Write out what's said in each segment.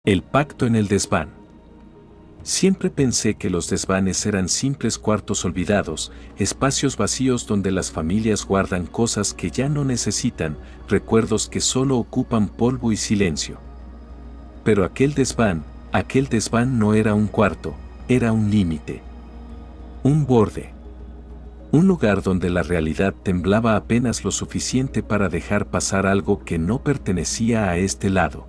El pacto en el desván. Siempre pensé que los desvanes eran simples cuartos olvidados, espacios vacíos donde las familias guardan cosas que ya no necesitan, recuerdos que solo ocupan polvo y silencio. Pero aquel desván no era un cuarto, era un límite. Un borde. Un lugar donde la realidad temblaba apenas lo suficiente para dejar pasar algo que no pertenecía a este lado.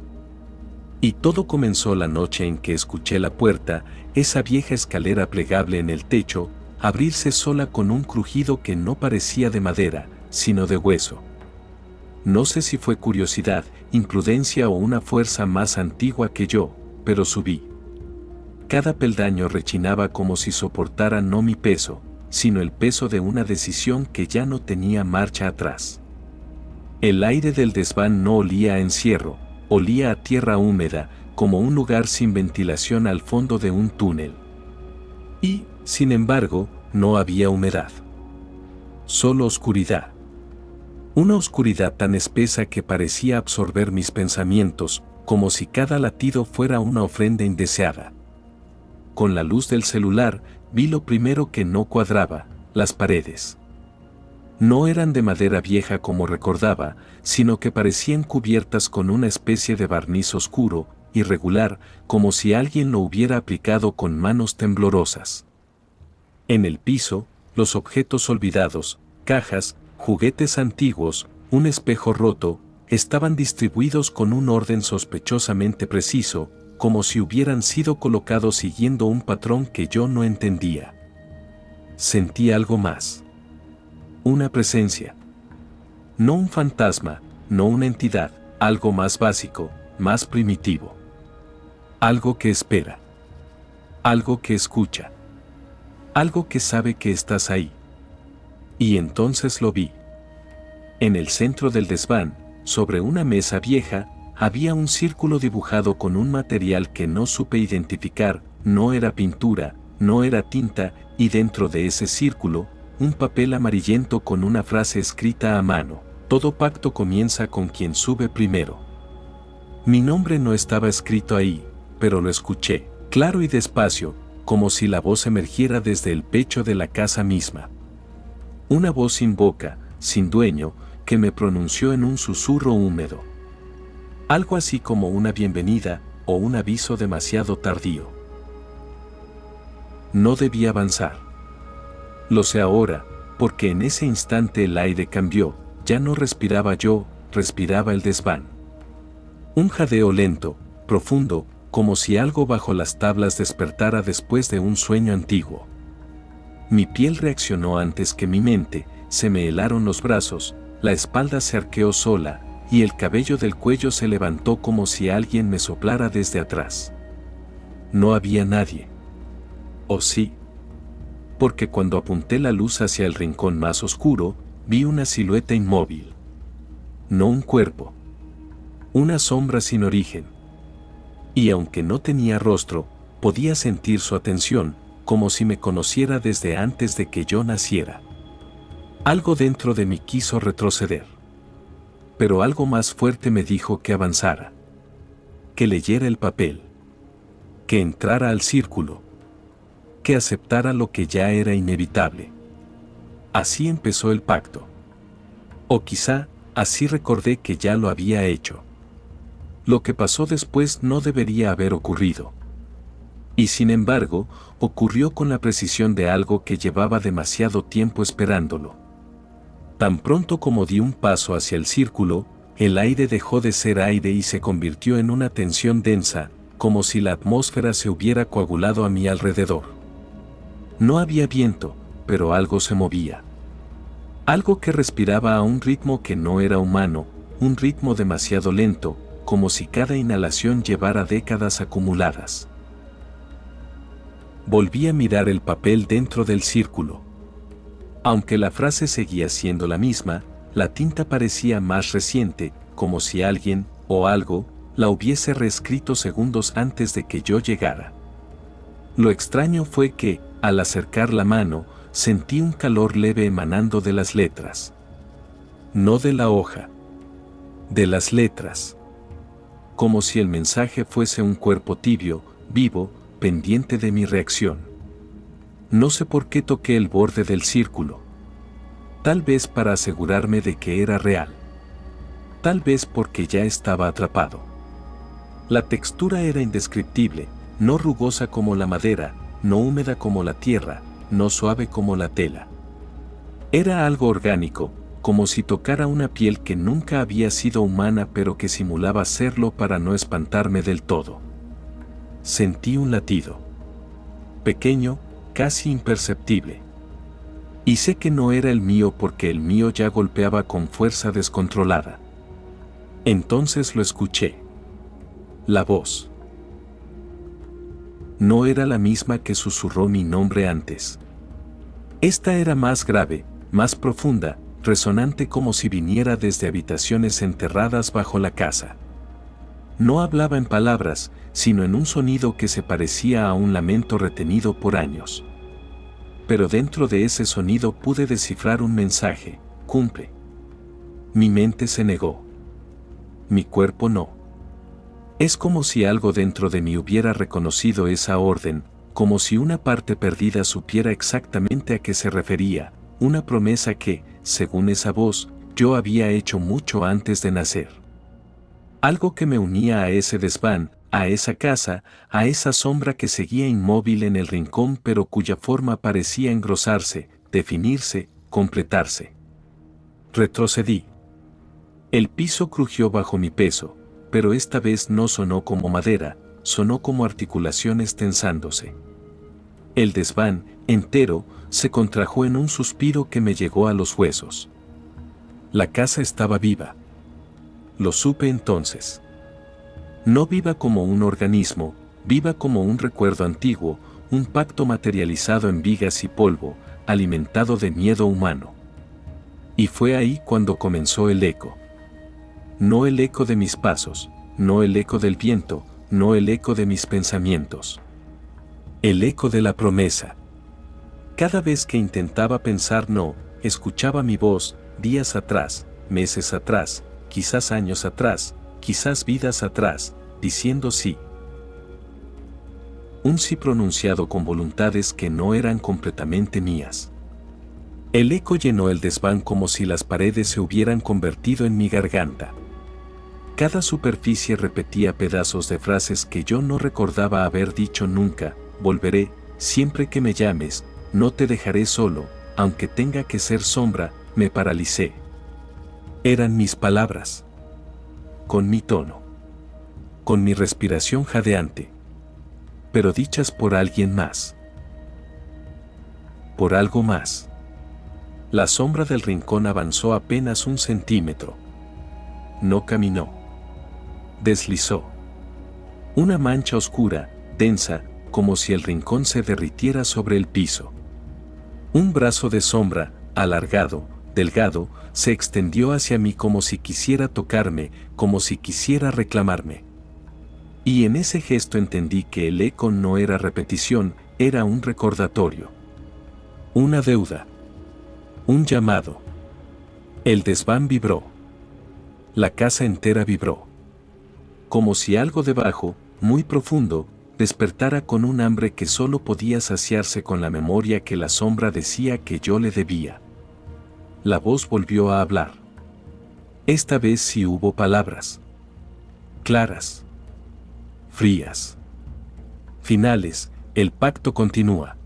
Y todo comenzó la noche en que escuché la puerta, esa vieja escalera plegable en el techo, abrirse sola con un crujido que no parecía de madera, sino de hueso. No sé si fue curiosidad, imprudencia o una fuerza más antigua que yo, pero subí. Cada peldaño rechinaba como si soportara no mi peso, sino el peso de una decisión que ya no tenía marcha atrás. El aire del desván no olía a encierro, olía a tierra húmeda, como un lugar sin ventilación al fondo de un túnel. Y, sin embargo, no había humedad. Solo oscuridad. Una oscuridad tan espesa que parecía absorber mis pensamientos, como si cada latido fuera una ofrenda indeseada. Con la luz del celular, vi lo primero que no cuadraba: las paredes. No eran de madera vieja como recordaba, sino que parecían cubiertas con una especie de barniz oscuro, irregular, como si alguien lo hubiera aplicado con manos temblorosas. En el piso, los objetos olvidados, cajas, juguetes antiguos, un espejo roto, estaban distribuidos con un orden sospechosamente preciso, como si hubieran sido colocados siguiendo un patrón que yo no entendía. Sentí algo más. Una presencia. No un fantasma, no una entidad, algo más básico, más primitivo. Algo que espera. Algo que escucha. Algo que sabe que estás ahí. Y entonces lo vi. En el centro del desván, sobre una mesa vieja, había un círculo dibujado con un material que no supe identificar, no era pintura, no era tinta, y dentro de ese círculo, un papel amarillento con una frase escrita a mano: todo pacto comienza con quien sube primero. Mi nombre no estaba escrito ahí, pero lo escuché, claro y despacio, como si la voz emergiera desde el pecho de la casa misma. Una voz sin boca, sin dueño, que me pronunció en un susurro húmedo. Algo así como una bienvenida, o un aviso demasiado tardío. No debía avanzar. Lo sé ahora, porque en ese instante el aire cambió, ya no respiraba yo, respiraba el desván. Un jadeo lento, profundo, como si algo bajo las tablas despertara después de un sueño antiguo. Mi piel reaccionó antes que mi mente, se me helaron los brazos, la espalda se arqueó sola, y el cabello del cuello se levantó como si alguien me soplara desde atrás. No había nadie. ¿O sí? Porque cuando apunté la luz hacia el rincón más oscuro, vi una silueta inmóvil. No un cuerpo. Una sombra sin origen. Y aunque no tenía rostro, podía sentir su atención, como si me conociera desde antes de que yo naciera. Algo dentro de mí quiso retroceder. Pero algo más fuerte me dijo que avanzara. Que leyera el papel. Que entrara al círculo. Que aceptara lo que ya era inevitable. Así empezó el pacto. O quizá, así recordé que ya lo había hecho. Lo que pasó después no debería haber ocurrido. Y sin embargo, ocurrió con la precisión de algo que llevaba demasiado tiempo esperándolo. Tan pronto como di un paso hacia el círculo, el aire dejó de ser aire y se convirtió en una tensión densa, como si la atmósfera se hubiera coagulado a mi alrededor. No había viento, pero algo se movía. Algo que respiraba a un ritmo que no era humano, un ritmo demasiado lento, como si cada inhalación llevara décadas acumuladas. Volví a mirar el papel dentro del círculo. Aunque la frase seguía siendo la misma, la tinta parecía más reciente, como si alguien, o algo, la hubiese reescrito segundos antes de que yo llegara. Lo extraño fue que, al acercar la mano, sentí un calor leve emanando de las letras. No de la hoja. De las letras. como si el mensaje fuese un cuerpo tibio, vivo, pendiente de mi reacción. No sé por qué toqué el borde del círculo. Tal vez para asegurarme de que era real. Tal vez porque ya estaba atrapado. La textura era indescriptible, no rugosa como la madera, no húmeda como la tierra, no suave como la tela. Era algo orgánico, como si tocara una piel que nunca había sido humana pero que simulaba serlo para no espantarme del todo. Sentí un latido. Pequeño, casi imperceptible. Y sé que no era el mío porque el mío ya golpeaba con fuerza descontrolada. Entonces lo escuché. La voz. No era la misma que susurró mi nombre antes. Esta era más grave, más profunda, resonante como si viniera desde habitaciones enterradas bajo la casa. No hablaba en palabras, sino en un sonido que se parecía a un lamento retenido por años. Pero dentro de ese sonido pude descifrar un mensaje: cumple. Mi mente se negó. Mi cuerpo no. Es como si algo dentro de mí hubiera reconocido esa orden, como si una parte perdida supiera exactamente a qué se refería, una promesa que, según esa voz, yo había hecho mucho antes de nacer. Algo que me unía a ese desván, a esa casa, a esa sombra que seguía inmóvil en el rincón pero cuya forma parecía engrosarse, definirse, completarse. Retrocedí. El piso crujió bajo mi peso, pero esta vez no sonó como madera, sonó como articulaciones tensándose. El desván, entero, se contrajo en un suspiro que me llegó a los huesos. La casa estaba viva. Lo supe entonces. No viva como un organismo, viva como un recuerdo antiguo, un pacto materializado en vigas y polvo, alimentado de miedo humano. Y fue ahí cuando comenzó el eco. No el eco de mis pasos, no el eco del viento, no el eco de mis pensamientos. El eco de la promesa. Cada vez que intentaba pensar no, escuchaba mi voz, días atrás, meses atrás, quizás años atrás, quizás vidas atrás, diciendo sí. Un sí pronunciado con voluntades que no eran completamente mías. El eco llenó el desván como si las paredes se hubieran convertido en mi garganta. Cada superficie repetía pedazos de frases que yo no recordaba haber dicho nunca: volveré, siempre que me llames, no te dejaré solo, aunque tenga que ser sombra. Me paralicé. Eran mis palabras. Con mi tono. Con mi respiración jadeante. Pero dichas por alguien más. Por algo más. La sombra del rincón avanzó apenas 1 centímetro. No caminó. Deslizó. Una mancha oscura, densa, como si el rincón se derritiera sobre el piso. Un brazo de sombra, alargado, delgado, se extendió hacia mí como si quisiera tocarme, como si quisiera reclamarme. Y en ese gesto entendí que el eco no era repetición, era un recordatorio. Una deuda. Un llamado. El desván vibró. La casa entera vibró. Como si algo debajo, muy profundo, despertara con un hambre que solo podía saciarse con la memoria que la sombra decía que yo le debía. La voz volvió a hablar. Esta vez sí hubo palabras. Claras. Frías. Finales, el pacto continúa.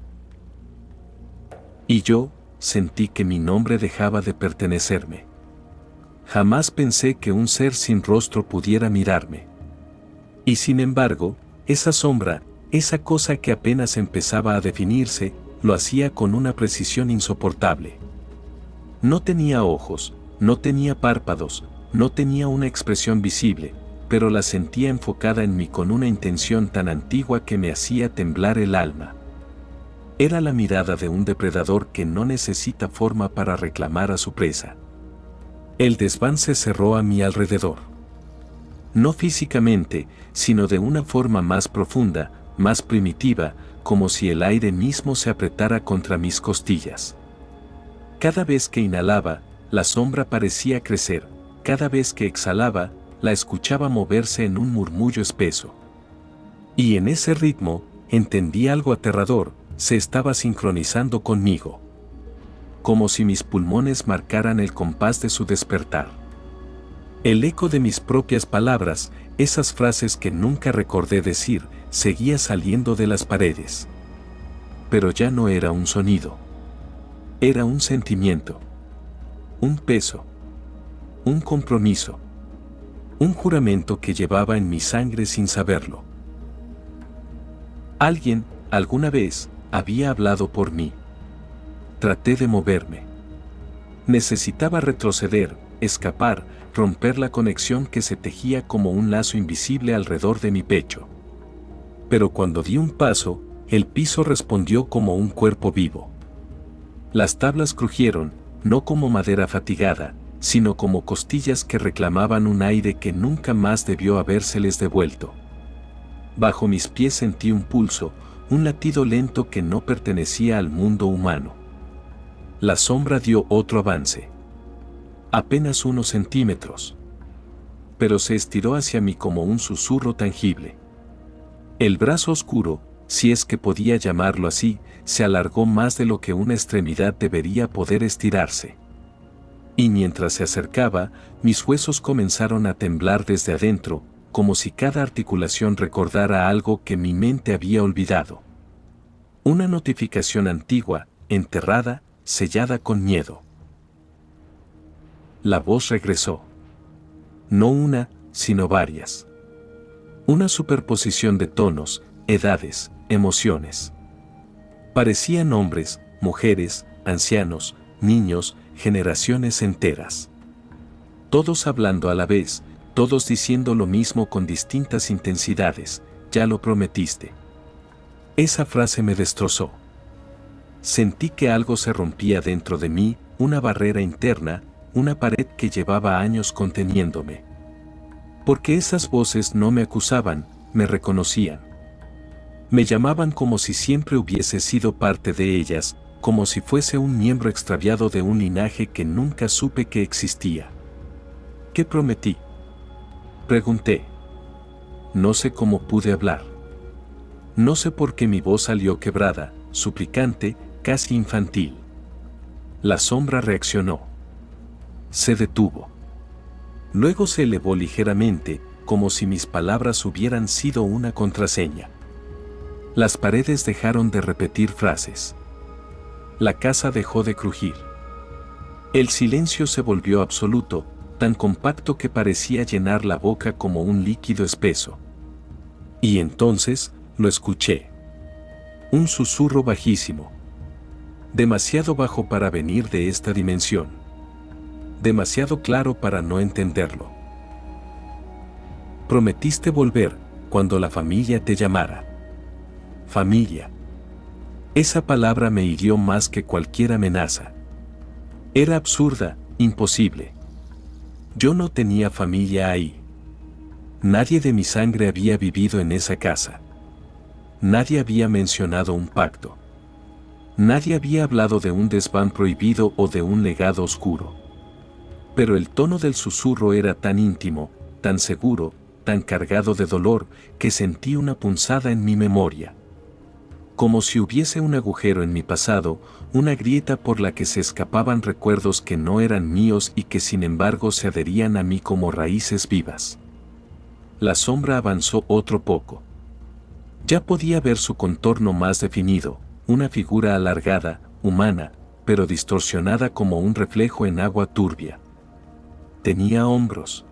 Y yo, sentí que mi nombre dejaba de pertenecerme. Jamás pensé que un ser sin rostro pudiera mirarme. Y sin embargo, esa sombra, esa cosa que apenas empezaba a definirse, lo hacía con una precisión insoportable. No tenía ojos, no tenía párpados, no tenía una expresión visible, pero la sentía enfocada en mí con una intención tan antigua que me hacía temblar el alma. Era la mirada de un depredador que no necesita forma para reclamar a su presa. El desván se cerró a mi alrededor. No físicamente, sino de una forma más profunda, más primitiva, como si el aire mismo se apretara contra mis costillas. Cada vez que inhalaba, la sombra parecía crecer, cada vez que exhalaba, la escuchaba moverse en un murmullo espeso. Y en ese ritmo, entendí algo aterrador, se estaba sincronizando conmigo. Como si mis pulmones marcaran el compás de su despertar. El eco de mis propias palabras, esas frases que nunca recordé decir, seguía saliendo de las paredes. Pero ya no era un sonido. Era un sentimiento. Un peso. Un compromiso. Un juramento que llevaba en mi sangre sin saberlo. Alguien, alguna vez, había hablado por mí. Traté de moverme. Necesitaba retroceder, escapar, romper la conexión que se tejía como un lazo invisible alrededor de mi pecho. Pero cuando di un paso, el piso respondió como un cuerpo vivo. Las tablas crujieron, no como madera fatigada, sino como costillas que reclamaban un aire que nunca más debió habérseles devuelto. Bajo mis pies sentí un pulso, un latido lento que no pertenecía al mundo humano. La sombra dio otro avance. Apenas unos centímetros. Pero se estiró hacia mí como un susurro tangible. El brazo oscuro, si es que podía llamarlo así, se alargó más de lo que una extremidad debería poder estirarse. Y mientras se acercaba, mis huesos comenzaron a temblar desde adentro, como si cada articulación recordara algo que mi mente había olvidado. Una notificación antigua, enterrada, sellada con miedo. La voz regresó. No una, sino varias. Una superposición de tonos, edades, emociones. Parecían hombres, mujeres, ancianos, niños, generaciones enteras. Todos hablando a la vez, todos diciendo lo mismo con distintas intensidades, ya lo prometiste. Esa frase me destrozó. Sentí que algo se rompía dentro de mí, una barrera interna, una pared que llevaba años conteniéndome. Porque esas voces no me acusaban, me reconocían. Me llamaban como si siempre hubiese sido parte de ellas, como si fuese un miembro extraviado de un linaje que nunca supe que existía. ¿Qué prometí? Pregunté. No sé cómo pude hablar. No sé por qué mi voz salió quebrada, suplicante, casi infantil. La sombra reaccionó. Se detuvo. Luego se elevó ligeramente, como si mis palabras hubieran sido una contraseña. Las paredes dejaron de repetir frases. La casa dejó de crujir. El silencio se volvió absoluto, tan compacto que parecía llenar la boca como un líquido espeso. Y entonces, lo escuché. Un susurro bajísimo. Demasiado bajo para venir de esta dimensión. Demasiado claro para no entenderlo. Prometiste volver, cuando la familia te llamara. Familia. Esa palabra me hirió más que cualquier amenaza. Era absurda, imposible. Yo no tenía familia ahí. Nadie de mi sangre había vivido en esa casa. Nadie había mencionado un pacto. Nadie había hablado de un desván prohibido o de un legado oscuro. Pero el tono del susurro era tan íntimo, tan seguro, tan cargado de dolor, que sentí una punzada en mi memoria. Como si hubiese un agujero en mi pasado, una grieta por la que se escapaban recuerdos que no eran míos y que sin embargo se adherían a mí como raíces vivas. La sombra avanzó otro poco. Ya podía ver su contorno más definido, una figura alargada, humana, pero distorsionada como un reflejo en agua turbia. Tenía hombros.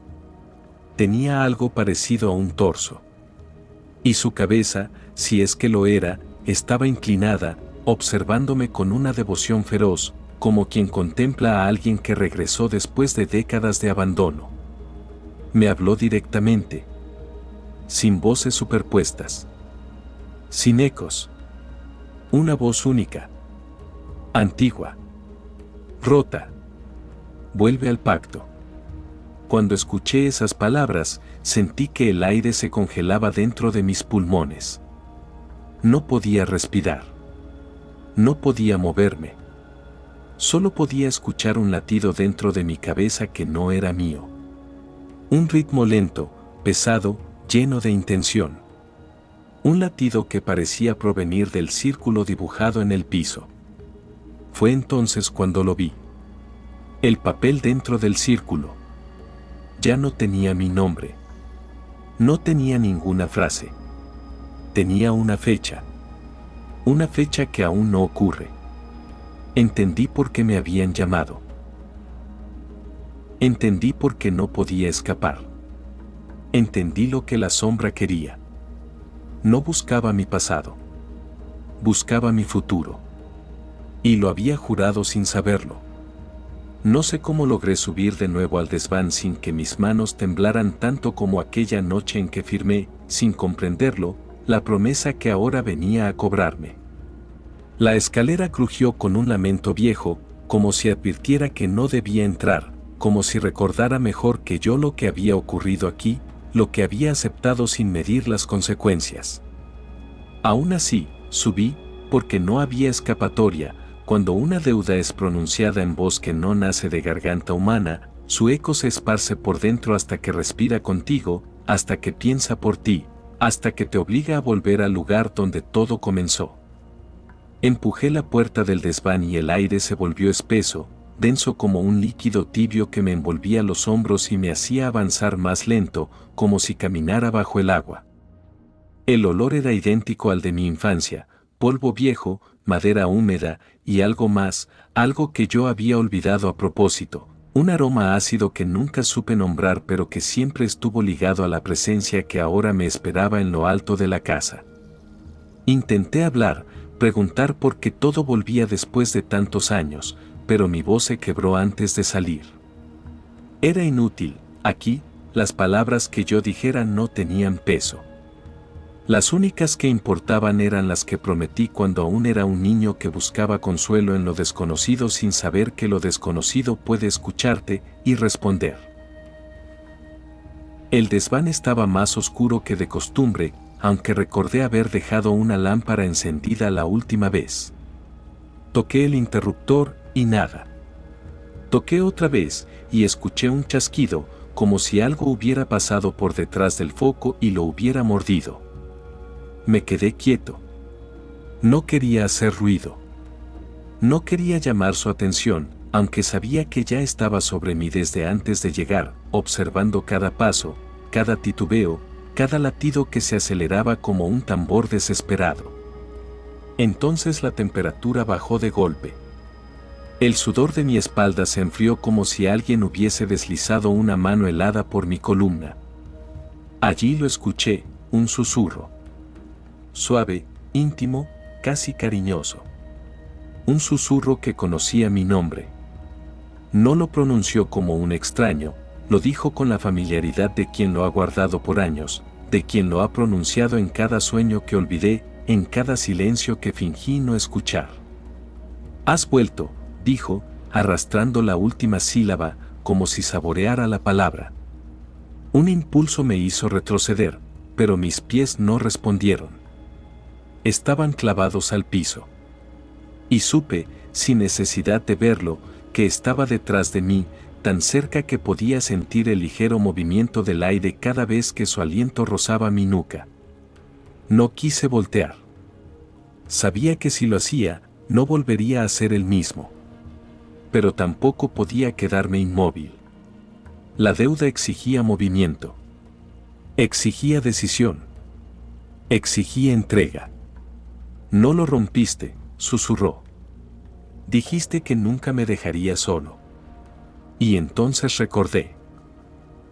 Tenía algo parecido a un torso. Y su cabeza, si es que lo era, estaba inclinada, observándome con una devoción feroz, como quien contempla a alguien que regresó después de décadas de abandono. Me habló directamente. Sin voces superpuestas. Sin ecos. Una voz única. Antigua. Rota. Vuelve al pacto. Cuando escuché esas palabras, sentí que el aire se congelaba dentro de mis pulmones. No podía respirar. No podía moverme. Solo podía escuchar un latido dentro de mi cabeza que no era mío. Un ritmo lento, pesado, lleno de intención. Un latido que parecía provenir del círculo dibujado en el piso. Fue entonces cuando lo vi. El papel dentro del círculo. Ya no tenía mi nombre. No tenía ninguna frase. Tenía una fecha. Una fecha que aún no ocurre. Entendí por qué me habían llamado. Entendí por qué no podía escapar. Entendí lo que la sombra quería. No buscaba mi pasado. Buscaba mi futuro. Y lo había jurado sin saberlo. No sé cómo logré subir de nuevo al desván sin que mis manos temblaran tanto como aquella noche en que firmé, sin comprenderlo, la promesa que ahora venía a cobrarme. La escalera crujió con un lamento viejo, como si advirtiera que no debía entrar, como si recordara mejor que yo lo que había ocurrido aquí, lo que había aceptado sin medir las consecuencias. Aún así, subí, porque no había escapatoria. Cuando una deuda es pronunciada en voz que no nace de garganta humana, su eco se esparce por dentro hasta que respira contigo, hasta que piensa por ti, hasta que te obliga a volver al lugar donde todo comenzó. Empujé la puerta del desván y el aire se volvió espeso, denso como un líquido tibio que me envolvía los hombros y me hacía avanzar más lento, como si caminara bajo el agua. El olor era idéntico al de mi infancia, polvo viejo, madera húmeda y algo más, algo que yo había olvidado a propósito, un aroma ácido que nunca supe nombrar pero que siempre estuvo ligado a la presencia que ahora me esperaba en lo alto de la casa. Intenté hablar, preguntar por qué todo volvía después de tantos años, pero mi voz se quebró antes de salir. Era inútil, aquí, las palabras que yo dijera no tenían peso. Las únicas que importaban eran las que prometí cuando aún era un niño que buscaba consuelo en lo desconocido sin saber que lo desconocido puede escucharte y responder. El desván estaba más oscuro que de costumbre, aunque recordé haber dejado una lámpara encendida la última vez. Toqué el interruptor y nada. Toqué otra vez y escuché un chasquido, como si algo hubiera pasado por detrás del foco y lo hubiera mordido. Me quedé quieto. No quería hacer ruido. No quería llamar su atención, aunque sabía que ya estaba sobre mí desde antes de llegar, observando cada paso, cada titubeo, cada latido que se aceleraba como un tambor desesperado. Entonces la temperatura bajó de golpe. El sudor de mi espalda se enfrió como si alguien hubiese deslizado una mano helada por mi columna. Allí lo escuché, un susurro. Suave, íntimo, casi cariñoso. Un susurro que conocía mi nombre. No lo pronunció como un extraño, lo dijo con la familiaridad de quien lo ha guardado por años, de quien lo ha pronunciado en cada sueño que olvidé, en cada silencio que fingí no escuchar. «Has vuelto», dijo, arrastrando la última sílaba, como si saboreara la palabra. Un impulso me hizo retroceder, pero mis pies no respondieron. Estaban clavados al piso. Y supe, sin necesidad de verlo, que estaba detrás de mí, tan cerca que podía sentir el ligero movimiento del aire cada vez que su aliento rozaba mi nuca. No quise voltear. Sabía que si lo hacía, no volvería a ser el mismo. Pero tampoco podía quedarme inmóvil. La deuda exigía movimiento. Exigía decisión. Exigía entrega. «No lo rompiste», susurró. «Dijiste que nunca me dejaría solo». Y entonces recordé.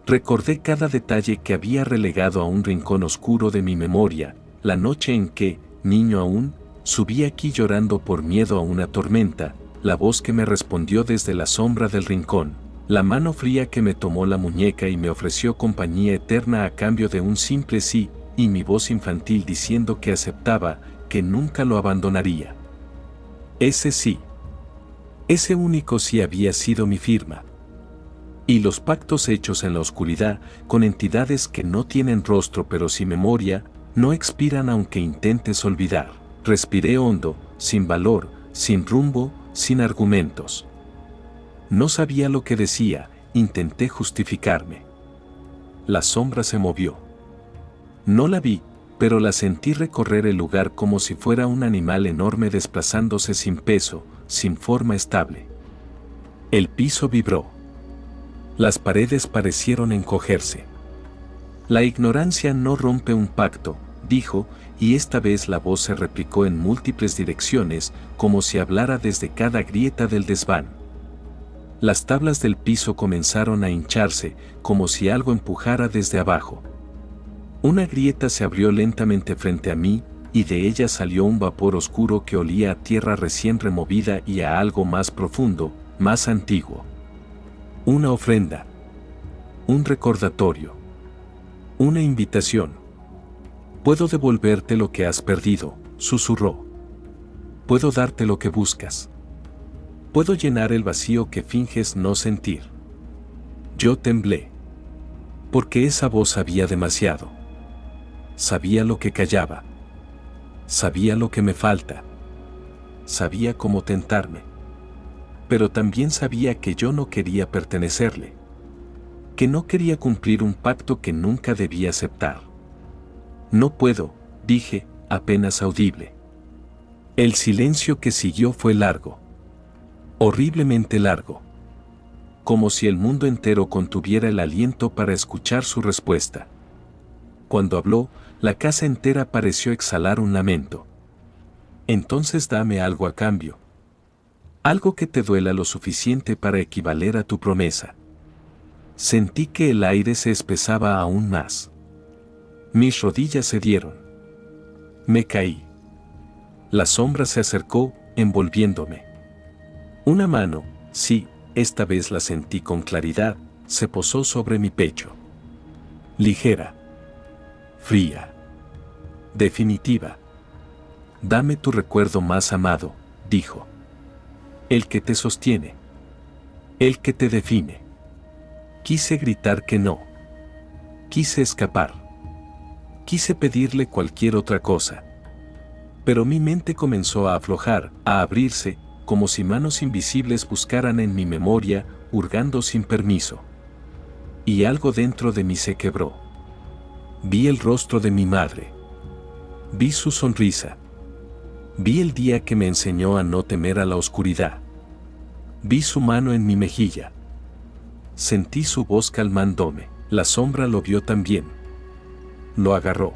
Recordé cada detalle que había relegado a un rincón oscuro de mi memoria, la noche en que, niño aún, subí aquí llorando por miedo a una tormenta, la voz que me respondió desde la sombra del rincón, la mano fría que me tomó la muñeca y me ofreció compañía eterna a cambio de un simple sí, y mi voz infantil diciendo que aceptaba, que nunca lo abandonaría. Ese sí. Ese único sí había sido mi firma. Y los pactos hechos en la oscuridad, con entidades que no tienen rostro pero sí memoria, no expiran aunque intentes olvidar. Respiré hondo, sin valor, sin rumbo, sin argumentos. No sabía lo que decía, intenté justificarme. la sombra se movió. No la vi, pero la sentí recorrer el lugar como si fuera un animal enorme desplazándose sin peso, sin forma estable. El piso vibró. Las paredes parecieron encogerse. La ignorancia no rompe un pacto, dijo, y esta vez la voz se replicó en múltiples direcciones, como si hablara desde cada grieta del desván. Las tablas del piso comenzaron a hincharse, como si algo empujara desde abajo. Una grieta se abrió lentamente frente a mí, y de ella salió un vapor oscuro que olía a tierra recién removida y a algo más profundo, más antiguo. Una ofrenda. Un recordatorio. Una invitación. Puedo devolverte lo que has perdido, susurró. Puedo darte lo que buscas. Puedo llenar el vacío que finges no sentir. Yo temblé. Porque esa voz sabía demasiado. Sabía lo que callaba. Sabía lo que me falta. Sabía cómo tentarme. Pero también sabía que yo no quería pertenecerle. Que no quería cumplir un pacto que nunca debía aceptar. No puedo, dije, apenas audible. El silencio que siguió fue largo. Horriblemente largo. Como si el mundo entero contuviera el aliento para escuchar su respuesta. Cuando habló, la casa entera pareció exhalar un lamento. Entonces dame algo a cambio. Algo que te duela lo suficiente para equivaler a tu promesa. Sentí que el aire se espesaba aún más. Mis rodillas cedieron. Me caí. La sombra se acercó, envolviéndome. Una mano, sí, esta vez la sentí con claridad, se posó sobre mi pecho. Ligera. Fría. Definitiva. Dame tu recuerdo más amado, dijo. El que te sostiene. El que te define. Quise gritar que no. Quise escapar. Quise pedirle cualquier otra cosa. Pero mi mente comenzó a aflojar, a abrirse, como si manos invisibles buscaran en mi memoria, hurgando sin permiso. Y algo dentro de mí se quebró. Vi el rostro de mi madre. Vi su sonrisa. Vi el día que me enseñó a no temer a la oscuridad. Vi su mano en mi mejilla. Sentí su voz calmándome. La sombra lo vio también. Lo agarró.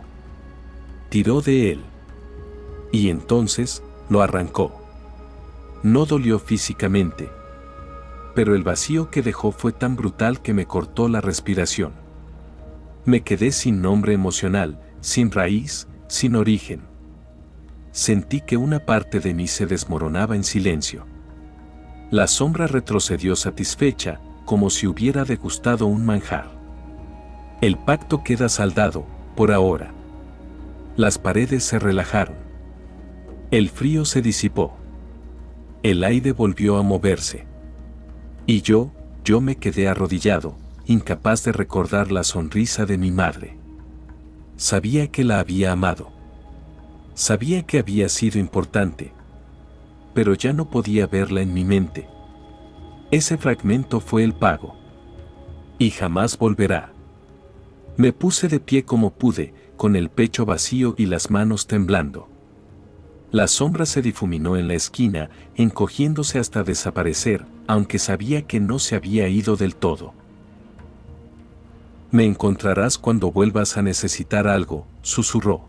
Tiró de él. Y entonces, lo arrancó. No dolió físicamente. Pero el vacío que dejó fue tan brutal que me cortó la respiración. Me quedé sin nombre emocional, sin raíz, sin origen. Sentí que una parte de mí se desmoronaba en silencio. La sombra retrocedió satisfecha, como si hubiera degustado un manjar. El pacto queda saldado, por ahora. Las paredes se relajaron. El frío se disipó. El aire volvió a moverse. Y yo me quedé arrodillado, incapaz de recordar la sonrisa de mi madre. Sabía que la había amado. Sabía que había sido importante. Pero ya no podía verla en mi mente. Ese fragmento fue el pago. Y jamás volverá. Me puse de pie como pude, con el pecho vacío y las manos temblando. La sombra se difuminó en la esquina, encogiéndose hasta desaparecer, aunque sabía que no se había ido del todo. Me encontrarás cuando vuelvas a necesitar algo, susurró.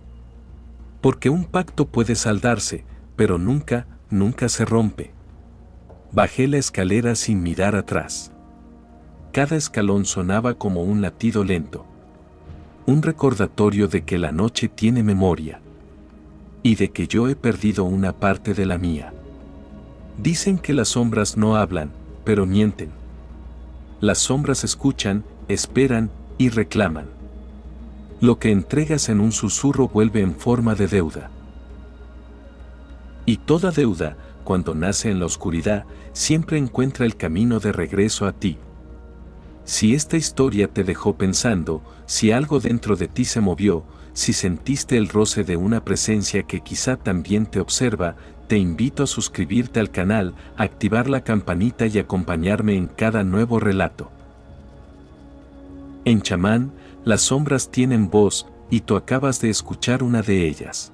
Porque un pacto puede saldarse, pero nunca se rompe. Bajé la escalera sin mirar atrás. Cada escalón sonaba como un latido lento. Un recordatorio de que la noche tiene memoria. Y de que yo he perdido una parte de la mía. Dicen que las sombras no hablan, pero mienten. Las sombras escuchan, esperan y reclaman. Lo que entregas en un susurro vuelve en forma de deuda. Y toda deuda, cuando nace en la oscuridad, siempre encuentra el camino de regreso a ti. Si esta historia te dejó pensando, si algo dentro de ti se movió, si sentiste el roce de una presencia que quizá también te observa, te invito a suscribirte al canal, activar la campanita y acompañarme en cada nuevo relato. En chamán, Las sombras tienen voz, y tú acabas de escuchar una de ellas.